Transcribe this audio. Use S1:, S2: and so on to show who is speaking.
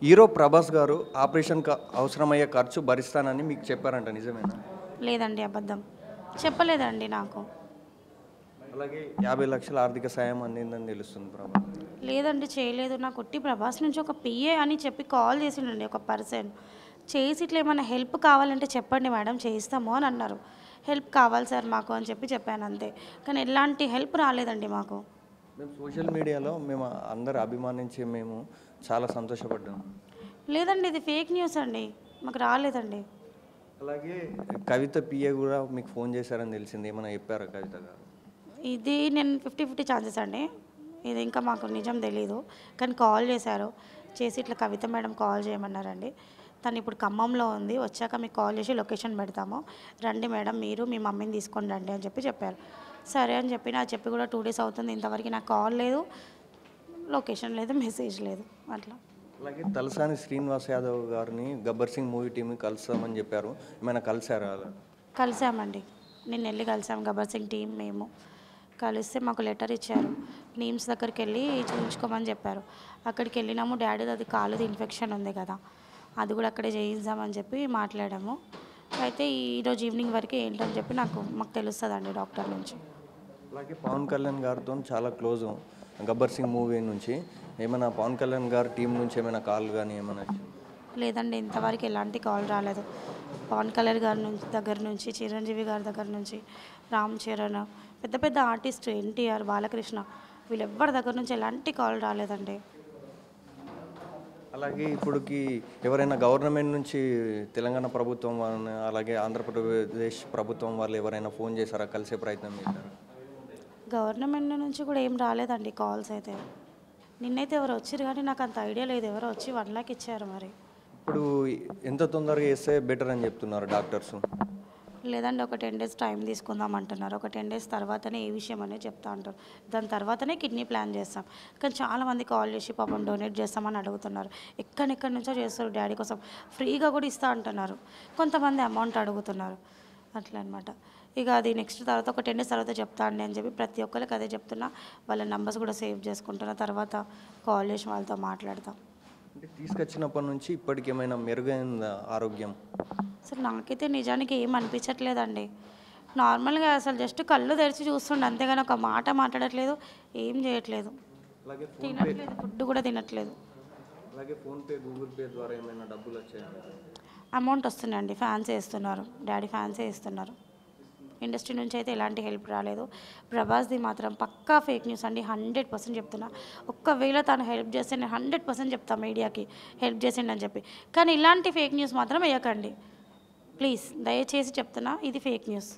S1: Hero Prabhas గారు ఆపరేషన్‌కి అవసరమయ్యే ఖర్చు భరిస్తానని మీకు చెప్పారంట నిజమేనా?
S2: లేదండి, అబద్ధం. చెప్పలేదండి నాకు.
S1: అలాగే 50,00,000 ఆర్థిక సాయం అందిందని తెలుస్తుంది ప్రభాస్.
S2: లేదండి, చేయలేదు. నాకు ఒట్టి ప్రభాస్ నుంచి ఒక పిఏ అని చెప్పి కాల్ చేసిండండి ఒక పర్సన్. చేసి ఇట్లా ఏమన్నా హెల్ప్ కావాలంటే చెప్పండి మేడం చేయిస్తాము అని అన్నారు. హెల్ప్ కావాలి సార్ మాకు అని చెప్పి చెప్పాను అంతే. కానీ ఎలాంటి హెల్ప్ రాలేదండి మాకు.
S1: మేము సోషల్ మీడియాలో మేము అందరూ అభిమానించి మేము చాలా సంతోషపడ్డాము.
S2: లేదండి, ఇది ఫేక్ న్యూస్ అండి. మాకు రాలేదండి.
S1: అలాగే కవిత పిఏ కూడా మీకు ఫోన్ చేశారని తెలిసింది. ఏమైనా చెప్పారా కవిత గారు?
S2: ఇది నేను 50-50 ఛాన్సెస్ అండి. ఇది ఇంకా మాకు నిజం తెలీదు. కానీ కాల్ చేశారు. చేసి ఇట్లా కవిత మేడం కాల్ చేయమన్నారండి. తను ఇప్పుడు ఖమ్మంలో ఉంది. వచ్చాక మీకు కాల్ చేసి లొకేషన్ పెడతాము. రండి మేడం, మీరు మీ మమ్మీని తీసుకొని రండి అని చెప్పారు. సరే అని చెప్పి నాకు చెప్పి కూడా 2 డేస్ అవుతుంది. ఇంతవరకు నాకు కాల్ లేదు, లొకేషన్ లేదు, మెసేజ్ లేదు. అట్లా
S1: అలాగే తలసాని శ్రీనివాస్ యాదవ్ గారిని గబ్బర్ సింగ్ మూవీ టీమ్ని కలుస్తామని చెప్పారు. ఏమైనా కలిసారా?
S2: కలిసామండి. నిన్న వెళ్ళి కలిసాం గబ్బర్ సింగ్ టీం మేము. కలిస్తే మాకు లెటర్ ఇచ్చారు. నీమ్స్ దగ్గరికి వెళ్ళి చూపించుకోమని చెప్పారు. అక్కడికి వెళ్ళినాము. డాడీది అది కాలుది ఇన్ఫెక్షన్ ఉంది కదా, అది కూడా అక్కడే చేయిద్దామని చెప్పి మాట్లాడాము. అయితే ఈరోజు ఈవినింగ్ వరకు ఏంటని చెప్పి మాకు తెలుస్తుందండి డాక్టర్ నుంచి.
S1: అలాగే పవన్ కళ్యాణ్ గారితో చాలా క్లోజ్ గబ్బర్ సింగ్ మూవీ నుంచి. ఏమైనా పవన్ కళ్యాణ్ గారి టీం నుంచి ఏమైనా కాల్ కానీ ఏమైనా?
S2: లేదండి, ఇంతవరకు ఎలాంటి కాల్ రాలేదు. పవన్ కళ్యాణ్ గారి దగ్గర నుంచి, చిరంజీవి గారి దగ్గర నుంచి, రామ్ చరణ్, పెద్ద పెద్ద ఆర్టిస్ట్ ఎన్టీఆర్, బాలకృష్ణ, వీళ్ళెవ్వరి దగ్గర నుంచి ఎలాంటి కాల్ రాలేదండి.
S1: అలాగే ఇప్పుడుకి ఎవరైనా గవర్నమెంట్ నుంచి తెలంగాణ ప్రభుత్వం వాళ్ళని అలాగే ఆంధ్రప్రదేశ్ ప్రభుత్వం వాళ్ళు ఎవరైనా ఫోన్ చేశారా? కలిసే ప్రయత్నం చేశారా?
S2: గవర్నమెంట్ నుంచి కూడా ఏం రాలేదండి కాల్స్ అయితే. నిన్నైతే ఎవరో వచ్చారు కానీ నాకు అంత ఐడియా లేదు. ఎవరో వచ్చి 1 lakh ఇచ్చారు మరి.
S1: ఇప్పుడు ఎంత తొందరగా చేస్తే బెటర్ అని చెప్తున్నారు డాక్టర్స్.
S2: లేదండి, ఒక 10 days టైం తీసుకుందాం అంటున్నారు. ఒక 10 days తర్వాతనే ఏ విషయం అనేది చెప్తా అంటారు. దాని తర్వాతనే కిడ్నీ ప్లాన్ చేస్తాం. కానీ చాలామంది కాల్ చేసి పాపం డొనేట్ చేస్తామని అడుగుతున్నారు. ఎక్కడెక్కడి నుంచో చేస్తారు డాడీ కోసం. ఫ్రీగా కూడా ఇస్తా అంటున్నారు. కొంతమంది అమౌంట్ అడుగుతున్నారు. అట్లా అనమాట. ఇక అది నెక్స్ట్ తర్వాత ఒక 10 days తర్వాత చెప్తా అండి అని చెప్పి ప్రతి ఒక్కరికి అదే చెప్తున్నా. వాళ్ళ నెంబర్స్ కూడా సేవ్ చేసుకుంటున్నా. తర్వాత కాల్ చేసి వాళ్ళతో మాట్లాడతాం.
S1: అంటే తీసుకొచ్చినప్పటి నుంచి ఇప్పటికి ఏమైనా మెరుగైందా ఆరోగ్యం?
S2: అసలు నాకైతే నిజానికి ఏం అనిపించట్లేదండి. నార్మల్గా అసలు జస్ట్ కళ్ళు తెరిచి చూస్తుండే, అంతేగాని ఒక మాట మాట్లాడట్లేదు, ఏం చేయట్లేదు,
S1: అలాగే
S2: తినట్లేదు, ఫుడ్ కూడా తినట్లేదు.
S1: అలాగే ఫోన్పే గూగుల్ పే ద్వారా ఏమైనా డబ్బులు వచ్చాయా?
S2: అమౌంట్ వస్తున్నాయండి. ఫ్యాన్స్ వేస్తున్నారు, డాడీ ఫ్యాన్స్ వేస్తున్నారు. ఇండస్ట్రీ నుంచి అయితే ఎలాంటి హెల్ప్ రాలేదు. ప్రభాస్ది మాత్రం పక్కా ఫేక్ న్యూస్ అండి, 100% చెప్తున్నా. ఒక్కవేళ తను హెల్ప్ చేస్తే నేను 100% చెప్తాను మీడియాకి హెల్ప్ చేసిండి అని చెప్పి. కానీ ఇలాంటి ఫేక్ న్యూస్ మాత్రం వేయకండి ప్లీజ్, దయచేసి చెప్తున్నా, ఇది ఫేక్ న్యూస్.